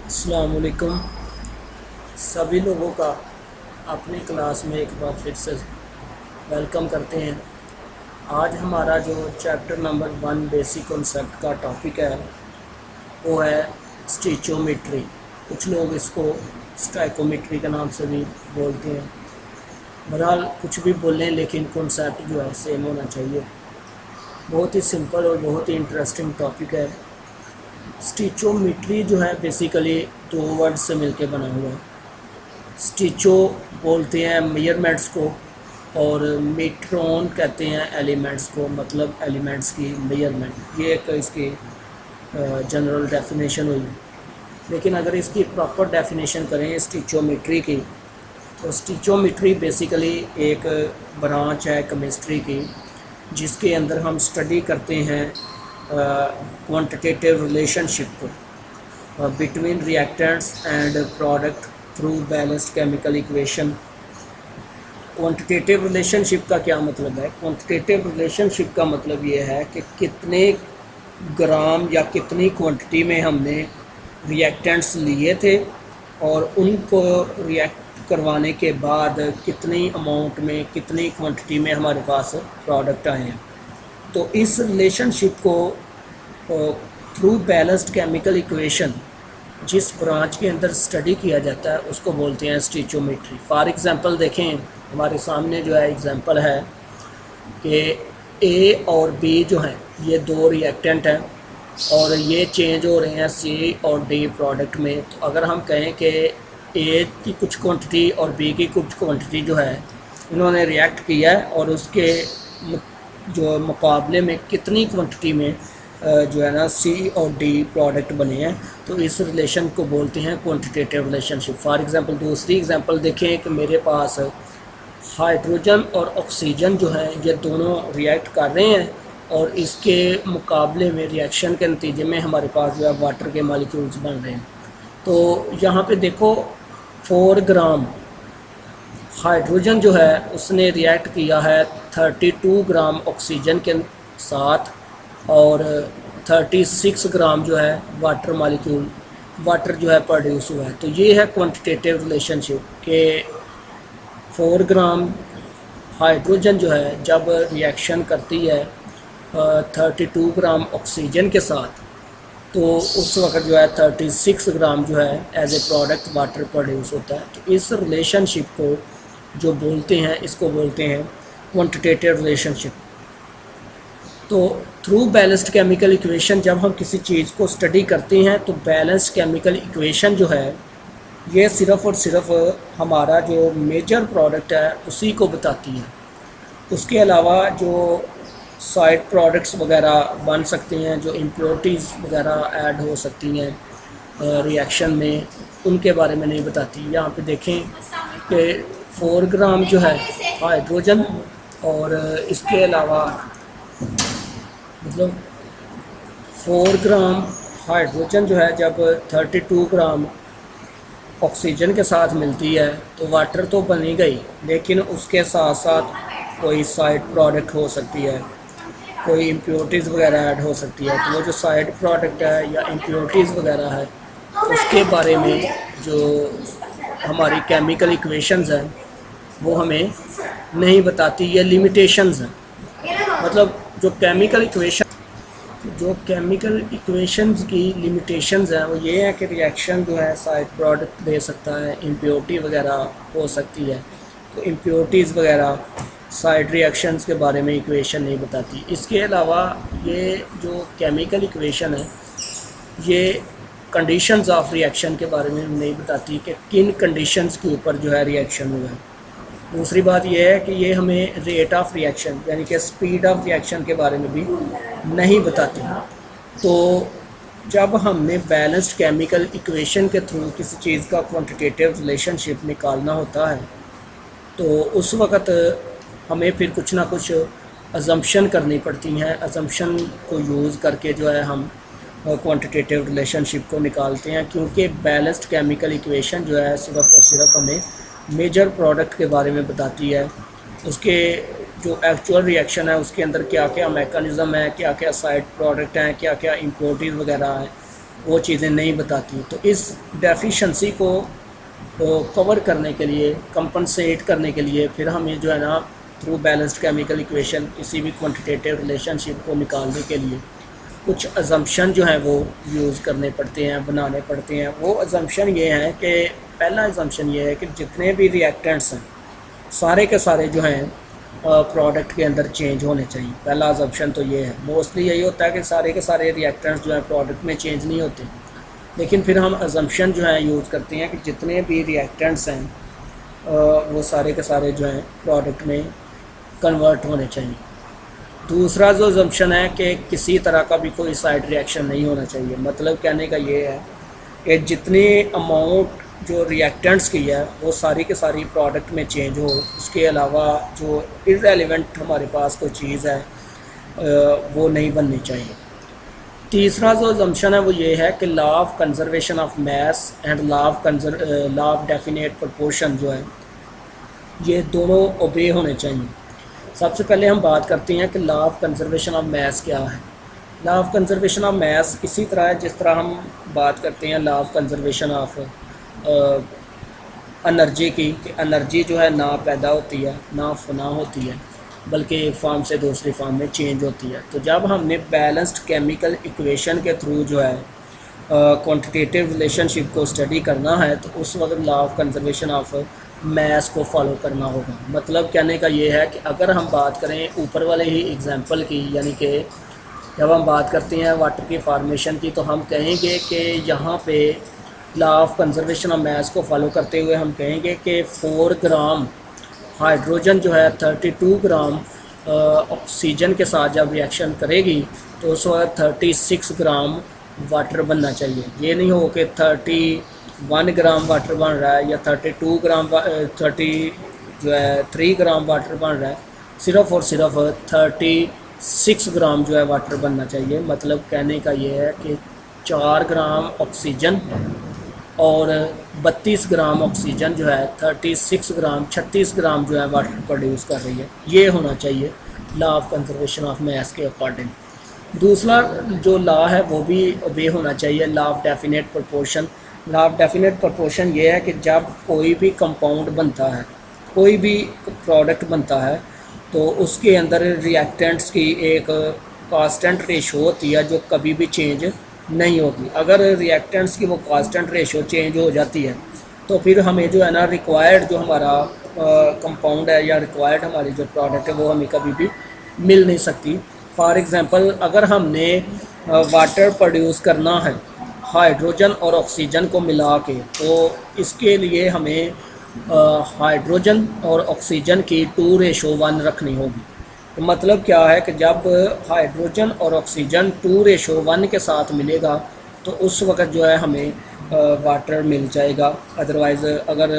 अस्सलाम वालेकुम सभी लोगों का अपनी क्लास में एक बार फिर से वेलकम करते हैं। आज हमारा जो चैप्टर नंबर 1 बेसिक कॉन्सेप्ट का टॉपिक है वो है स्टिचोमेट्री। कुछ लोग इसको स्टाइकोमेट्री के नाम से भी बोलते हैं। बहरहाल कुछ भी बोलें लेकिन कॉन्सेप्ट जो है सेम होना चाहिए। बहुत ही सिंपल और बहुत ही इंटरेस्टिंग टॉपिक है। स्टिचोमेट्री जो है बेसिकली दो वर्ड से मिलके बना हुआ है। स्टिचो बोलते हैं मेजरमेंट्स को और मीट्रॉन कहते हैं एलिमेंट्स को, मतलब एलिमेंट्स की मेजरमेंट। ये एक इसकी जनरल डेफिनेशन हुई। लेकिन अगर इसकी प्रॉपर डेफिनेशन करें स्टिचोमेट्री की, तो स्टिचोमेट्री बेसिकली एक ब्रांच है केमिस्ट्री की जिसके अंदर हम स्टडी करते हैं quantitative relationship between reactants and product through balanced chemical equation. Quantitative relationship का क्या मतलब है? क्वांटिटेटिव रिलेशनशिप का मतलब ये है कि कितने ग्राम या कितनी क्वांटिटी में हमने रिएक्टेंट्स लिए थे और उनको रिएक्ट करवाने के बाद कितनी अमाउंट में, कितनी क्वांटिटी में हमारे पास प्रोडक्ट आए हैं। तो इस रिलेशनशिप को थ्रू बैलेंस्ड केमिकल इक्वेशन जिस ब्रांच के अंदर स्टडी किया जाता है उसको बोलते हैं स्टिचोमेट्री। फॉर एग्ज़ाम्पल देखें, हमारे सामने जो है एग्ज़ाम्पल है कि ए और बी जो हैं ये दो रिएक्टेंट हैं और ये चेंज हो रहे हैं सी और डी प्रोडक्ट में। तो अगर हम कहें कि ए की कुछ क्वांटिटी और बी की कुछ क्वांटिटी जो है इन्होंने रिएक्ट किया है और उसके जो मुकाबले में कितनी क्वांटिटी में जो है ना सी और डी प्रोडक्ट बने हैं, तो इस रिलेशन को बोलते हैं क्वांटिटेटिव रिलेशनशिप। फॉर एग्जांपल दूसरी एग्जांपल देखें कि मेरे पास हाइड्रोजन और ऑक्सीजन जो है ये दोनों रिएक्ट कर रहे हैं और इसके मुकाबले में रिएक्शन के नतीजे में हमारे पास जो है वाटर के मॉलिक्यूल्स बन रहे हैं। तो यहाँ पे देखो 4 ग्राम हाइड्रोजन जो है उसने रिएक्ट किया है 32 ग्राम ऑक्सीजन के साथ और 36 ग्राम जो है वाटर जो है प्रोड्यूस हुआ है। तो ये है क्वांटिटेटिव रिलेशनशिप के 4 ग्राम हाइड्रोजन जो है जब रिएक्शन करती है 32 ग्राम ऑक्सीजन के साथ, तो उस वक्त जो है 36 ग्राम जो है as a product water produce होता है। तो इस रिलेशनशिप को जो बोलते हैं इसको बोलते हैं क्वांटिटेटिव रिलेशनशिप। तो थ्रू बैलेंस्ड केमिकल इक्वेशन जब हम किसी चीज़ को स्टडी करते हैं तो बैलेंस्ड केमिकल इक्वेशन जो है ये सिर्फ़ और सिर्फ हमारा जो मेजर प्रोडक्ट है उसी को बताती है। उसके अलावा जो साइड प्रोडक्ट्स वगैरह बन सकते हैं, जो इम्प्योरिटीज़ वगैरह ऐड हो सकती हैं रिएक्शन में, उनके बारे में नहीं बताती। यहाँ पे देखें कि 4 ग्राम जो है हाइड्रोजन और इसके अलावा मतलब 4 ग्राम हाइड्रोजन जो है जब 32 ग्राम ऑक्सीजन के साथ मिलती है तो वाटर तो बनी गई, लेकिन उसके साथ साथ कोई साइड प्रोडक्ट हो सकती है, कोई इम्प्योरिटीज़ वगैरह ऐड हो सकती है। तो वो जो साइड प्रोडक्ट है या इम्प्योरिटीज़ वगैरह है उसके बारे में जो हमारी केमिकल इक्वेशंस हैं वो हमें नहीं बताती, ये लिमिटेशंस हैं। मतलब जो केमिकल इक्वेशंस की लिमिटेशंस हैं वो ये है कि रिएक्शन जो है साइड प्रोडक्ट दे सकता है, इम्प्योरिटी वगैरह हो सकती है। तो इम्प्योरिटीज़ वगैरह साइड रिएक्शंस के बारे में इक्वेशन नहीं बताती। इसके अलावा ये जो केमिकल इक्वेशन है ये कंडीशंस ऑफ रिएक्शन के बारे में नहीं बताती कि किन कंडीशंस के ऊपर जो है रिएक्शन हुआ है। दूसरी बात यह है कि ये हमें रेट ऑफ रिएक्शन यानी कि स्पीड ऑफ रिएक्शन के बारे में भी नहीं बताती। तो जब हमने बैलेंस्ड केमिकल इक्वेशन के थ्रू किसी चीज़ का क्वांटिटेटिव रिलेशनशिप निकालना होता है तो उस वक़्त हमें फिर कुछ ना कुछ अजम्पशन करनी पड़ती हैं। अजम्पशन को यूज़ करके जो है हम क्वांटिटेटिव रिलेशनशिप को निकालते हैं, क्योंकि बैलेंस्ड केमिकल इक्वेशन जो है सिर्फ़ और सिर्फ हमें मेजर प्रोडक्ट के बारे में बताती है। उसके जो एक्चुअल रिएक्शन है उसके अंदर क्या क्या मैकेनिज़्म है, क्या क्या साइड प्रोडक्ट हैं, क्या क्या इम्प्योरिटीज़ वगैरह हैं, वो चीज़ें नहीं बताती। तो इस डेफिशिएंसी को कवर करने के लिए, कंपनसेट करने के लिए फिर हमें जो है ना थ्रू बैलेंस्ड केमिकल इक्वेशन किसी भी क्वांटिटेटिव रिलेशनशिप को निकालने के लिए कुछ अजम्पशन जो हैं वो यूज़ करने पड़ते हैं, बनाने पड़ते हैं। वो अजम्पशन ये हैं कि पहला अजम्पशन ये है कि जितने भी रिएक्टेंट्स हैं सारे के सारे जो हैं प्रोडक्ट के अंदर चेंज होने चाहिए। पहला अजम्पशन तो ये है। मोस्टली यही होता है कि सारे के सारे रिएक्टेंट्स जो हैं प्रोडक्ट में चेंज नहीं होते, लेकिन फिर हम अजम्पशन जो है यूज़ करते हैं कि जितने भी रिएक्टेंट्स हैं वो सारे के सारे जो हैं प्रोडक्ट में कन्वर्ट होने चाहिए। दूसरा जो अजम्पशन है कि किसी तरह का भी कोई साइड रिएक्शन नहीं होना चाहिए। मतलब कहने का ये है कि जितनी अमाउंट जो रिएक्टेंट्स की है वो सारी के सारी प्रोडक्ट में चेंज हो, उसके अलावा जो इररेलेवेंट हमारे पास कोई चीज़ है वो नहीं बननी चाहिए। तीसरा जो अजम्पशन है वो ये है कि law of conservation of mass and law of definite proportion जो है ये दोनों ओबे होने चाहिए। सबसे पहले हम बात करते हैं कि law of conservation of mass क्या है। Law of conservation of mass इसी तरह है जिस तरह हम बात करते हैं law of conservation of energy की, कि एनर्जी जो है ना पैदा होती है ना फना होती है, बल्कि एक फॉर्म से दूसरी फॉर्म में चेंज होती है। तो जब हमने बैलेंस्ड केमिकल इक्वेशन के थ्रू जो है क्वांटिटेटिव रिलेशनशिप को स्टडी करना है तो उस वक्त law of conservation of mass को फॉलो करना होगा। मतलब कहने का ये है कि अगर हम बात करें ऊपर वाले ही एग्जांपल की, यानी कि जब हम बात करते हैं वाटर की फार्मेशन की, तो हम कहेंगे कि यहाँ पे law of conservation of mass को फॉलो करते हुए हम कहेंगे कि 4 ग्राम हाइड्रोजन जो है 32 ग्राम ऑक्सीजन के साथ जब रिएक्शन करेगी तो उस वक्त 36 ग्राम वाटर बनना चाहिए। ये नहीं हो कि 31 ग्राम वाटर बन रहा है या 32 ग्राम 3 ग्राम वाटर बन रहा है, सिर्फ़ और सिर्फ 36 ग्राम जो है वाटर बनना चाहिए। मतलब कहने का ये है कि 4 ग्राम ऑक्सीजन और 32 ग्राम ऑक्सीजन जो है 36 ग्राम 36 ग्राम जो है वाटर प्रोड्यूस कर रही है। ये होना चाहिए law of conservation of mass के अकॉर्डिंग। दूसरा जो लॉ है वो भी ओबे होना चाहिए, law of definite proportion. Law of definite proportion ये है कि जब कोई भी कंपाउंड बनता है, कोई भी प्रोडक्ट बनता है, तो उसके अंदर रिएक्टेंट्स की एक कांस्टेंट रेशो होती है जो कभी भी चेंज नहीं होगी। अगर रिएक्टेंट्स की वो कांस्टेंट रेशो चेंज हो जाती है तो फिर हमें जो है ना रिक्वायर्ड जो हमारा कंपाउंड है या रिक्वायर्ड हमारी जो प्रोडक्ट है वो हमें कभी भी मिल नहीं सकती। फॉर एग्ज़ाम्पल अगर हमने वाटर प्रोड्यूस करना है हाइड्रोजन और ऑक्सीजन को मिला के, तो इसके लिए हमें हाइड्रोजन और ऑक्सीजन की 2:1 रखनी होगी। तो मतलब क्या है कि जब हाइड्रोजन और ऑक्सीजन 2:1 के साथ मिलेगा तो उस वक्त जो है हमें वाटर मिल जाएगा। अदरवाइज़ अगर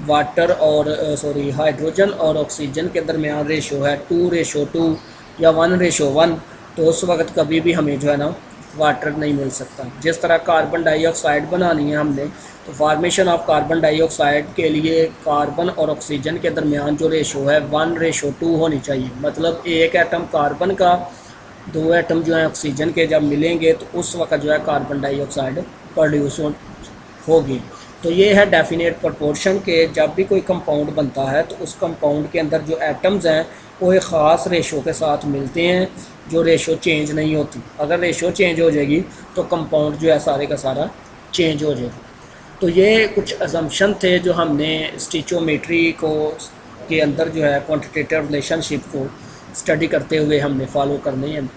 वाटर और हाइड्रोजन और ऑक्सीजन के दरमियान रेशो है 2:2 या 1:1, तो उस वक्त कभी भी हमें जो है ना वाटर नहीं मिल सकता। जिस तरह कार्बन डाइऑक्साइड बनानी है हमने, तो फार्मेशन ऑफ कार्बन डाइऑक्साइड के लिए कार्बन और ऑक्सीजन के दरमियान जो रेशो है 1:2 होनी चाहिए। मतलब एक एटम कार्बन का 2 एटम जो है ऑक्सीजन के जब मिलेंगे तो उस वक्त जो है कार्बन डाइऑक्साइड प्रोड्यूस होगी। तो ये है डेफिनेट प्रोपोर्शन के जब भी कोई कंपाउंड बनता है तो उस कंपाउंड के अंदर जो एटम्स हैं वो एक ख़ास रेशो के साथ मिलते हैं, जो रेशो चेंज नहीं होती। अगर रेशो चेंज हो जाएगी तो कंपाउंड जो है सारे का सारा चेंज हो जाएगा। तो ये कुछ असम्पशन थे जो हमने स्टिचोमेट्री को के अंदर जो है क्वांटिटेटिव रिलेशनशिप को स्टडी करते हुए हमने फॉलो करने हैं।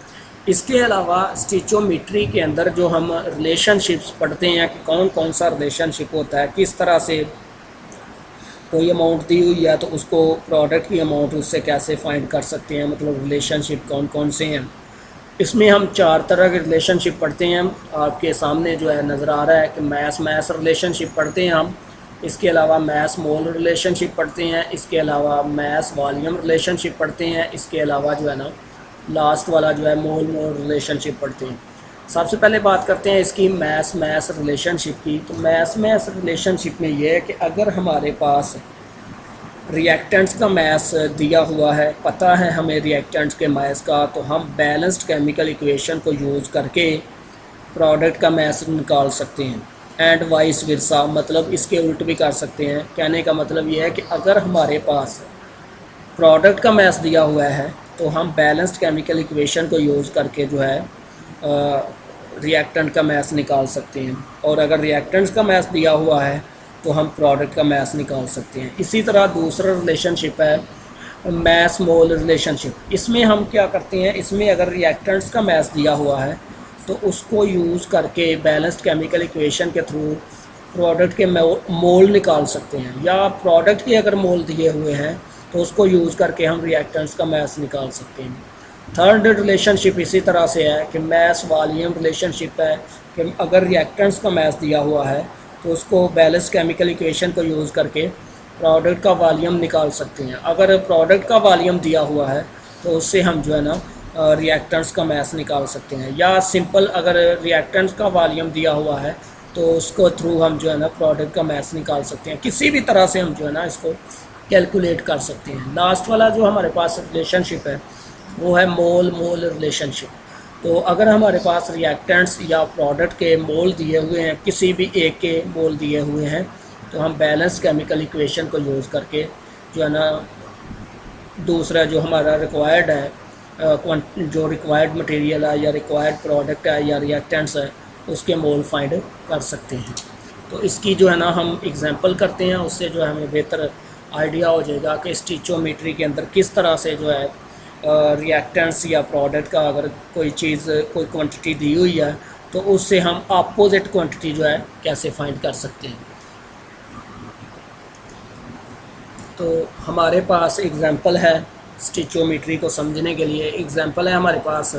इसके अलावा स्टिचोमेट्री के अंदर जो हम रिलेशनशिप्स पढ़ते हैं कि कौन कौन सा रिलेशनशिप होता है, किस तरह से कोई अमाउंट दी हुई है तो उसको प्रोडक्ट की अमाउंट उससे कैसे फाइंड कर सकते हैं, मतलब रिलेशनशिप कौन कौन से हैं। इसमें हम 4 तरह के रिलेशनशिप पढ़ते हैं। आपके सामने जो है नज़र आ रहा है कि मास रिलेशनशिप पढ़ते हैं हम। इसके अलावा मास मोल रिलेशनशिप पढ़ते हैं। इसके अलावा मास वॉल्यूम रिलेशनशिप पढ़ते हैं। इसके अलावा जो है ना लास्ट वाला जो है मोल रिलेशनशिप पढ़ते हैं। सबसे पहले बात करते हैं इसकी मास रिलेशनशिप की। तो मास रिलेशनशिप में ये है कि अगर हमारे पास रिएक्टेंट्स का मास दिया हुआ है, पता है हमें रिएक्टेंट्स के मास का, तो हम बैलेंस्ड केमिकल इक्वेशन को यूज़ करके प्रोडक्ट का मैस निकाल सकते हैं। एंड वाइस वर्सा, मतलब इसके उल्ट भी कर सकते हैं। कहने का मतलब ये है कि अगर हमारे पास प्रोडक्ट का मैस दिया हुआ है तो हम बैलेंस्ड केमिकल इक्वेशन को यूज़ करके जो है रिएक्टेंट का मैस निकाल सकते हैं, और अगर रिएक्टेंट्स का मैस दिया हुआ है तो हम प्रोडक्ट का मैस निकाल सकते हैं। इसी तरह दूसरा रिलेशनशिप है मैस मोल रिलेशनशिप। इसमें हम क्या करते हैं, इसमें अगर रिएक्टेंट्स का मैस दिया हुआ है तो उसको यूज़ करके बैलेंस्ड केमिकल इक्वेशन के थ्रू प्रोडक्ट के मोल निकाल सकते हैं, या प्रोडक्ट के अगर मोल दिए हुए हैं तो उसको यूज़ करके हम रिएक्टेंट्स का मैस निकाल सकते हैं। थर्ड रिलेशनशिप इसी तरह से है कि मैस वॉल्यूम रिलेशनशिप है कि अगर रिएक्टेंट्स का मैस दिया हुआ है तो उसको बैलेंस्ड केमिकल इक्वेशन को यूज़ करके प्रोडक्ट का वॉल्यूम निकाल सकते हैं। अगर प्रोडक्ट का वॉल्यूम दिया हुआ है तो उससे हम जो है ना रिएक्टेंट्स का मैस निकाल सकते हैं, या सिंपल अगर रिएक्टेंट्स का वॉल्यूम दिया हुआ है तो उसको थ्रू हम जो है ना प्रोडक्ट का मैस निकाल सकते हैं। किसी भी तरह से हम जो है ना इसको कैलकुलेट कर सकते हैं। लास्ट वाला जो हमारे पास रिलेशनशिप है वो है मोल मोल रिलेशनशिप। तो अगर हमारे पास रिएक्टेंट्स या प्रोडक्ट के मोल दिए हुए हैं, किसी भी एक के मोल दिए हुए हैं, तो हम बैलेंस केमिकल इक्वेशन को यूज़ करके जो है ना दूसरा जो हमारा रिक्वायर्ड है जो रिक्वायर्ड मटेरियल है या रिक्वायर्ड प्रोडक्ट है या रिएक्टेंट्स है उसके मोल फाइंड कर सकते हैं। तो इसकी जो है ना हम एग्जांपल करते हैं, उससे जो है हमें बेहतर आइडिया हो जाएगा कि स्टिचोमेट्री के अंदर किस तरह से जो है रिएक्टेंट्स या प्रोडक्ट का अगर कोई चीज़ कोई क्वांटिटी दी हुई है तो उससे हम अपोजिट क्वांटिटी जो है कैसे फाइंड कर सकते हैं। तो हमारे पास एग्जांपल है स्टिचोमेट्री को समझने के लिए। एग्जांपल है हमारे पास,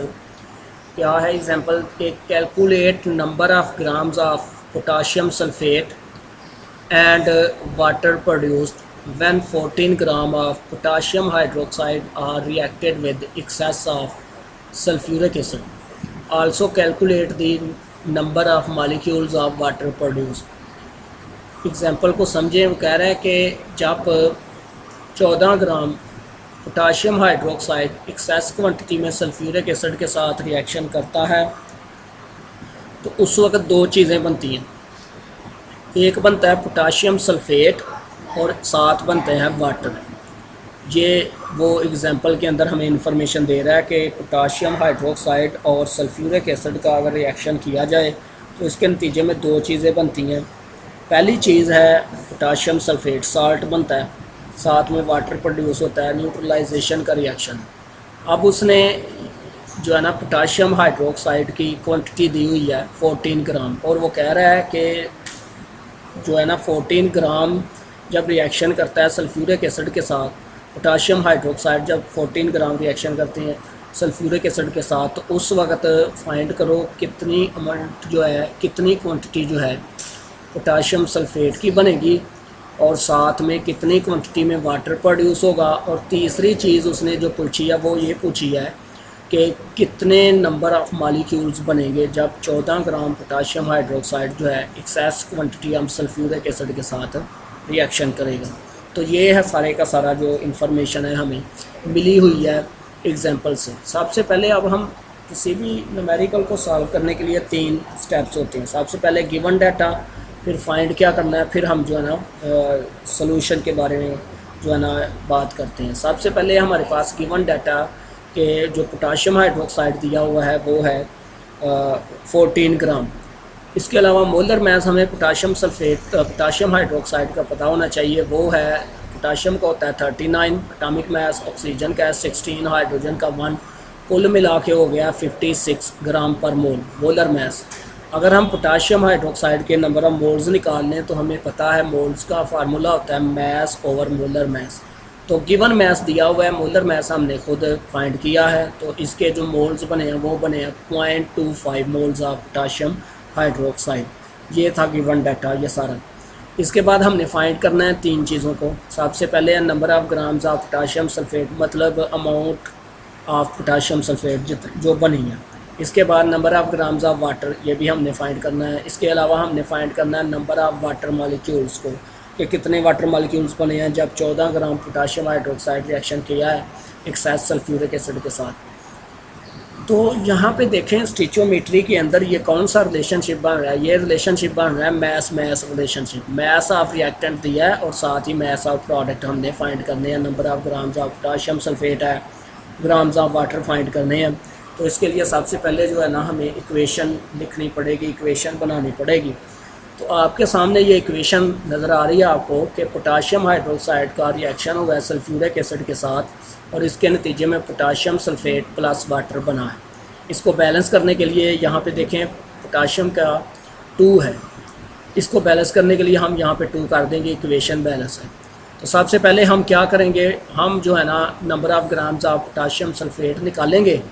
क्या है एग्जांपल के calculate number of grams of potassium sulphate and water produced when 14 gram of potassium hydroxide are reacted with excess of sulfuric acid. Also calculate the number of molecules of water produced. Example को समझें। वो कह रहा है कि जब 14 gram potassium hydroxide axis quantity में sulphuric acid के साथ रिएक्शन करता है तो उस वक्त दो चीज़ें बनती हैं। एक बनता है पोटाशियम सल्फेट और साथ बनते हैं वाटर। ये वो एग्जांपल के अंदर हमें इंफॉर्मेशन दे रहा है कि पोटाशियम हाइड्रोक्साइड और सल्फ्यूरिक एसिड का अगर रिएक्शन किया जाए तो इसके नतीजे में दो चीज़ें बनती हैं। पहली चीज़ है पोटाशियम सल्फेट, साल्ट बनता है, साथ में वाटर प्रोड्यूस होता है, न्यूट्रलाइजेशन का रिएक्शन। अब उसने जो है ना पोटाशियम हाइड्रोक्साइड की क्वांटिटी दी हुई है 14 ग्राम, और वो कह रहा है कि जो है ना 14 ग्राम जब रिएक्शन करता है सल्फ्यूरिक एसिड के साथ, पोटाशियम हाइड्रोक्साइड जब 14 ग्राम रिएक्शन करते हैं सल्फ्यूरिक एसिड के साथ, तो उस वक्त फाइंड करो कितनी अमाउंट जो है, कितनी क्वांटिटी जो है पोटाशियम सल्फेट की बनेगी और साथ में कितनी क्वांटिटी में वाटर प्रोड्यूस होगा। और तीसरी चीज़ उसने जो पूछी है वो ये पूछी है कि कितने नंबर ऑफ़ मॉलिक्यूल्स बनेंगे जब 14 ग्राम पोटाशियम हाइड्रोक्साइड जो है एक्सेस क्वांटिटी हम सल्फ्यूरिक एसिड के साथ रिएक्शन करेगा। तो ये है सारे का सारा जो इन्फॉर्मेशन है हमें मिली हुई है एग्जांपल से। सबसे पहले अब हम किसी भी न्यूमेरिकल को सॉल्व करने के लिए 3 स्टेप्स होते हैं। सबसे पहले गिवन डाटा, फिर फाइंड क्या करना है, फिर हम जो है ना सॉल्यूशन के बारे में जो है ना बात करते हैं। सबसे पहले हमारे पास गिवन डाटा के जो पोटाशियम हाइड्रोक्साइड दिया हुआ है वो है 14 ग्राम। इसके अलावा मोलर मैस हमें पोटाशियम सल्फेट पोटाशियम हाइड्रोक्साइड का पता होना चाहिए, वो है पोटाशियम का होता है 39, एटॉमिक मैस, ऑक्सीजन का 16, हाइड्रोजन का 1, कुल मिला के हो गया 56 ग्राम पर मोल मोलर मैस। अगर हम पोटाशियम हाइड्रोक्साइड के नंबर ऑफ मोल्स निकाल लें तो हमें पता है मोल्स का फार्मूला होता है मैस ओवर मोलर मैस। तो गिवन मैस दिया हुआ है, मोलर मैस हमने खुद फाइंड किया है, तो इसके जो मोल्स बने हैं वो बने हैं 0.25 मोल्स ऑफ पोटाशियम हाइड्रोक्साइड। ये था गिवन डाटा ये सारा। इसके बाद हमने फाइंड करना है 3 चीज़ों को। सबसे पहले number of grams of potassium sulphate, मतलब अमाउंट ऑफ पोटाशियम सल्फेट जो बनी है। इसके बाद number of grams of water, ये भी हमने फाइंड करना है। इसके अलावा हमने फाइंड करना है नंबर ऑफ़ वाटर मॉलिक्यूल्स को, कि कितने वाटर मॉलिक्यूल्स बने हैं जब 14 ग्राम पोटाशियम हाइड्रोक्साइड रिएक्शन किया है एक्सेस सल्फ्यूरिक एसिड के साथ। तो यहाँ पे देखें स्टिचोमेट्री के अंदर ये कौन सा रिलेशनशिप बन रहा है, ये रिलेशनशिप बन रहा है mass mass relationship. Mass of reactant दिया है और साथ ही मैस ऑफ प्रोडक्ट हमने फाइंड करने हैं। Number of grams of potassium sulphate है, ग्राम्स ऑफ वाटर फाइंड करने हैं। तो इसके लिए सबसे पहले जो है ना हमें इक्वेशन लिखनी पड़ेगी, इक्वेशन बनानी पड़ेगी। तो आपके सामने ये इक्वेशन नज़र आ रही है आपको कि पोटाशियम हाइड्रोक्साइड का रिएक्शन हुआ है सल्फ्यूरिक एसिड के साथ और इसके नतीजे में पोटाशियम सल्फेट प्लस वाटर बना है। इसको बैलेंस करने के लिए यहाँ पे देखें पोटाशियम का 2 है, इसको बैलेंस करने के लिए हम यहाँ पे 2 कर देंगे, इक्वेशन बैलेंस है। तो सबसे पहले हम क्या करेंगे, हम जो है ना number of grams of potassium sulphate निकालेंगे।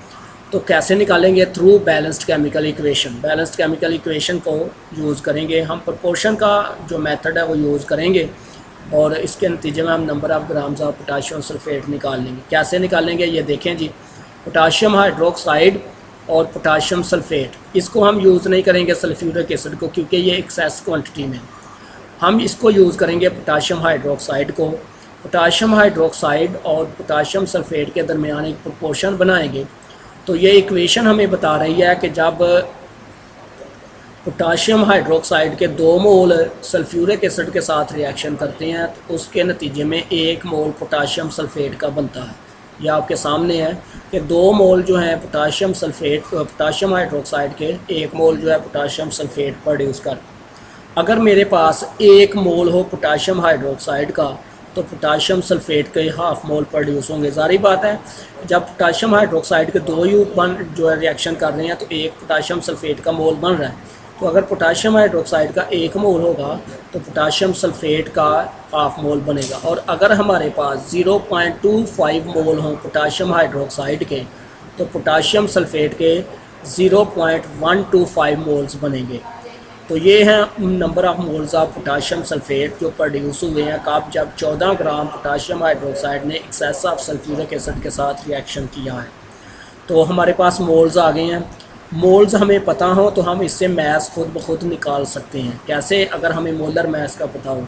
तो कैसे निकालेंगे, through balanced chemical equation. Balanced chemical equation को यूज़ करेंगे हम, प्रोपोर्शन का जो मेथड है वो यूज़ करेंगे और इसके नतीजे में हम number of grams of potassium sulphate निकाल लेंगे। कैसे निकालेंगे ये देखें जी, पोटाशियम हाइड्रोक्साइड और पोटाशियम सल्फेट, इसको हम यूज़ नहीं करेंगे सल्फ्यूरिक एसिड को क्योंकि ये एक्सेस क्वांटिटी में, हम इसको यूज़ करेंगे पोटाशियम हाइड्रोक्साइड को। पोटाशियम हाइड्रोक्साइड और पोटाशियम सल्फेट के दरमियान एक प्रोपोर्शन बनाएंगे। तो ये इक्वेशन हमें बता रही है कि जब पोटाशियम हाइड्रोक्साइड के 2 मोल सल्फ्यूरिक एसिड के साथ रिएक्शन करते हैं तो उसके नतीजे में 1 मोल पोटाशियम सल्फेट का बनता है। यह आपके सामने है कि 2 मोल जो हैं पोटाशियम सल्फेट, पोटाशियम हाइड्रोक्साइड के 1 मोल जो है पोटाशियम सल्फेट प्रोड्यूस कर। अगर मेरे पास 1 मोल हो पोटाशियम हाइड्रोक्साइड का तो पोटाशियम सल्फेट के 1/2 मोल प्रोड्यूस होंगे। जारी बात है जब पोटाशियम हाइड्रोक्साइड के 2 यू जो है रिएक्शन कर रहे हैं तो 1 पोटाशियम सल्फेट का मोल बन रहा है। तो अगर पोटाशियम हाइड्रोक्साइड का 1 मोल होगा तो पोटाशियम सल्फेट का 1/2 मोल बनेगा। और अगर हमारे पास 0.25 मोल हों पोटाशियम हाइड्रोक्साइड के तो पोटाशियम सल्फेट के 0.125 मोल्स बनेंगे। तो ये हैं number of moles of potassium sulphate जो प्रोड्यूस हुए हैं कब, जब 14 ग्राम पोटाशियम हाइड्रोक्साइड ने एक्सेस ऑफ सल्फ्यूरिक एसिड के साथ रिएक्शन किया है। तो हमारे पास मोल्स आ गए हैं। मोल्स हमें पता हो तो हम इससे मैस खुद ब खुद निकाल सकते हैं। कैसे, अगर हमें मोलर मैस का पता हो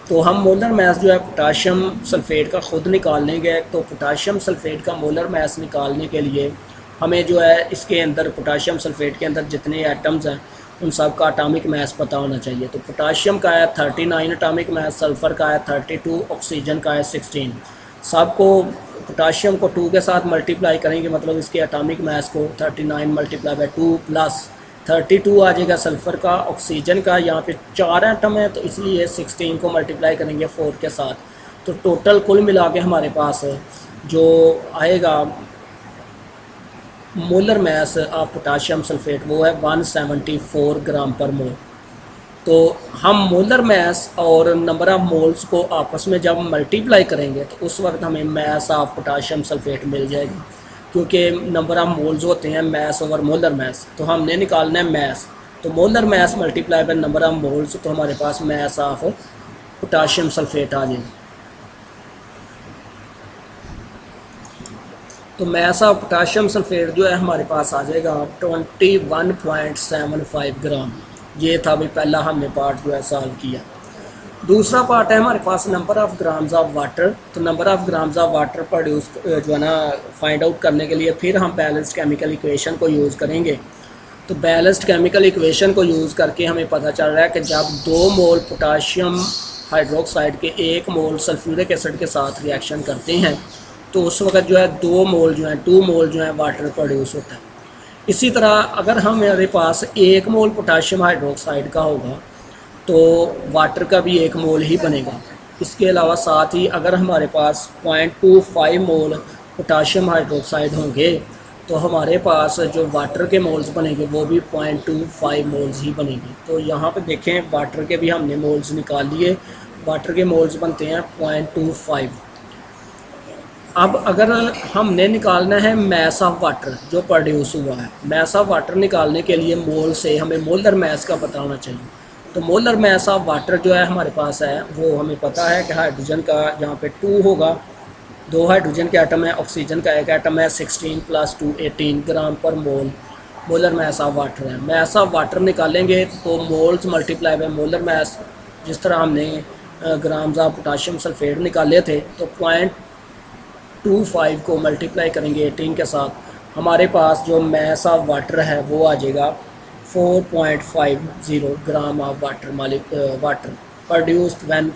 तो हम मोलर मैस जो है पोटाशियम सल्फेट का ख़ुद निकाल लेंगे। तो पोटाशियम सल्फेट का मोलर मैस निकालने के लिए हमें जो है इसके अंदर पोटाशियम सल्फेट के अंदर जितने एटम्स हैं उन सब का अटामिक मैस पता होना चाहिए। तो पोटाशियम का है 39 अटामिक मैस, सल्फ़र का है 32, ऑक्सीजन का है 16। सबको पोटाशियम को 2 के साथ मल्टीप्लाई करेंगे मतलब इसके अटामिक मैस को 39 मल्टीप्लाई बाय 2 प्लस 32 आ जाएगा सल्फ़र का। ऑक्सीजन का यहाँ पे 4 एटम है तो इसलिए 16 को मल्टीप्लाई करेंगे 4 के साथ। तो टोटल कुल मिला के हमारे पास जो आएगा molar mass of potassium sulphate वो है 174 ग्राम पर मोल। तो हम मोलर मैस और नंबर ऑफ़ मोल्स को आपस में जब मल्टीप्लाई करेंगे तो उस वक्त हमें मैस ऑफ पोटाशियम सल्फेट मिल जाएगी क्योंकि नंबर ऑफ़ मोल्स होते हैं मैस ओवर मोलर मैस। तो हमने निकालना है मैस, तो molar mass multiply by number of moles, तो हमारे पास मैस ऑफ पोटाशियम सल्फेट आ जाएगी। तो मैस ऑफ पोटाशियम सल्फेट जो है हमारे पास आ जाएगा 21.75 ग्राम। ये था भाई पहला हमने पार्ट जो है सॉल्व किया। दूसरा पार्ट है हमारे पास number of grams of water. तो number of grams of water produce जो है ना फाइंड आउट करने के लिए फिर हम बैलेंस्ड केमिकल इक्वेशन को यूज़ करेंगे। तो बैलेंस्ड केमिकल इक्वेशन को यूज़ करके हमें पता चल रहा है कि जब 2 मोल पोटाशियम हाइड्रोक्साइड के 1 मोल सल्फ्यूरिक एसिड के साथ रिएक्शन करते हैं तो उस वक्त जो है 2 मोल जो है 2 मोल जो है वाटर प्रोड्यूस होता है। इसी तरह अगर हमारे पास 1 मोल पोटाशियम हाइड्रोक्साइड का होगा तो वाटर का भी 1 मोल ही बनेगा। इसके अलावा साथ ही अगर हमारे पास 0.25 मोल पोटाशियम हाइड्रोक्साइड होंगे तो हमारे पास जो वाटर के मोल्स बनेंगे वो भी 0.25 मोल्स ही बनेंगे। तो यहाँ पे देखें वाटर के भी हमने मोल्स निकाल लिए, वाटर के मोल्स बनते हैं 0.25। अब अगर हमने निकालना है मैस ऑफ वाटर जो प्रोड्यूस हुआ है, मैस ऑफ वाटर निकालने के लिए मोल से हमें मोलर मैस का पता होना चाहिए। तो मोलर मैस ऑफ वाटर जो है हमारे पास है वो हमें पता है कि हाइड्रोजन का यहाँ पे 2 होगा, 2 हाइड्रोजन के एटम है, ऑक्सीजन का 1 एटम है, 16 + 2 18 ग्राम पर मोल मोलर मैस ऑफ वाटर है। मैस ऑफ वाटर निकालेंगे तो moles multiply by molar mass, जिस तरह हमने ग्राम्स ऑफ पोटाशियम सल्फेट निकाले थे तो 0.25 को मल्टीप्लाई करेंगे 18 के साथ हमारे पास जो मैस ऑफ वाटर है वो आ जाएगा 4.50 gram of water produced when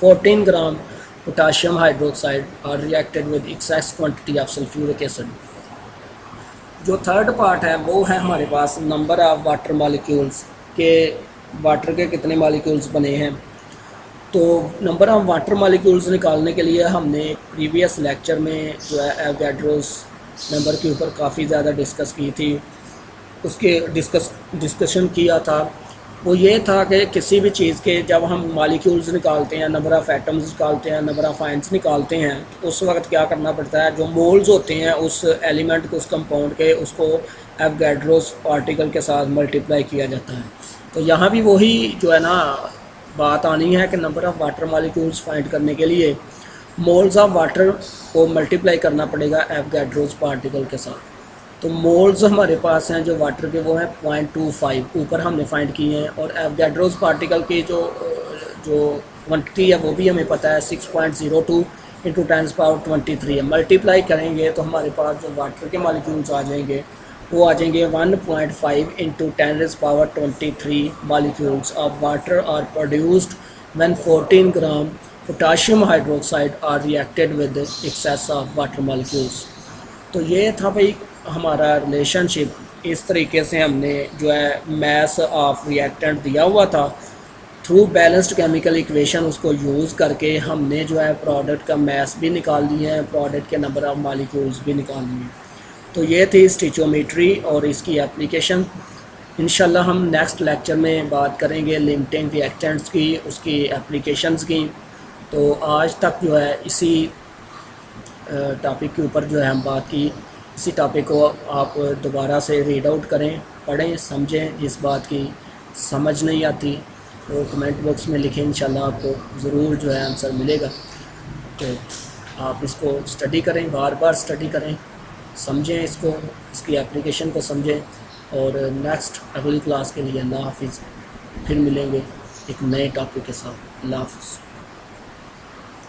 14 gram potassium hydroxide are reacted with excess quantity of sulphuric acid. जो थर्ड पार्ट है वो है हमारे पास नंबर ऑफ वाटर मॉलिक्यूल्स के, वाटर के कितने मॉलिक्यूल्स बने हैं। तो नंबर ऑफ वाटर मॉलिक्यूल्स निकालने के लिए हमने प्रीवियस लेक्चर में जो है एवोगाड्रोस नंबर के ऊपर काफ़ी ज़्यादा डिस्कस की थी, उसके डिस्कशन किया था। वो ये था कि किसी भी चीज़ के जब हम मॉलिक्यूल्स निकालते हैं, नंबर ऑफ़ एटम्स निकालते हैं, नंबर ऑफ़ आयंस निकालते हैं, तो उस वक्त क्या करना पड़ता है, जो मोल्स होते हैं उस एलिमेंट को, उस कंपाउंड के, उसको एवोगाड्रोस पार्टिकल के साथ मल्टीप्लाई किया जाता है। तो यहाँ भी वही जो है ना बात आनी है कि number of water molecules find करने के लिए मोल्स ऑफ वाटर को मल्टीप्लाई करना पड़ेगा एवोगाड्रोस पार्टिकल के साथ। तो मोल्स हमारे पास हैं जो वाटर के वो हैं 0.25 ऊपर हमने फाइंड किए हैं, और एवोगाड्रोस पार्टिकल की जो क्वांटिटी है वो भी हमें पता है 6.02 इंटू 10⁻23 है। मल्टीप्लाई करेंगे तो हमारे पास जो वाटर के मॉलिक्यूल्स आ जाएंगे वो आ जाएंगे 1.5 into 10⁻23 molecules of water are produced when 14 gram potassium hydroxide are reacted with excess of water molecules. तो ये था भाई हमारा रिलेशनशिप। इस तरीके से हमने जो है मैस ऑफ रिएक्टेंट दिया हुआ था, थ्रू बैलेंस्ड केमिकल इक्वेशन उसको यूज़ करके हमने जो है प्रोडक्ट का मैस भी निकाल दिए हैं, प्रोडक्ट के नंबर ऑफ मॉलिक्यूल्स भी निकाल लिए हैं। तो ये थी स्टिचोमेट्री और इसकी एप्लीकेशन। इंशाल्लाह हम नेक्स्ट लेक्चर में बात करेंगे लिमिटिंग रिएक्टेंट्स की, उसकी एप्लीकेशंस की। तो आज तक जो है इसी टॉपिक के ऊपर जो है हम बात की। इसी टॉपिक को आप दोबारा से रीड आउट करें, पढ़ें, समझें। जिस बात की समझ नहीं आती तो कमेंट बॉक्स में लिखें, इंशाल्लाह आपको ज़रूर जो है आंसर मिलेगा। तो आप इसको स्टडी करें, बार बार स्टडी करें, समझें इसको, इसकी एप्लीकेशन को समझें। और नेक्स्ट अगली क्लास के लिए अल्लाह हाफिज़, फिर मिलेंगे एक नए टॉपिक के साथ। अल्लाह हाफिज़।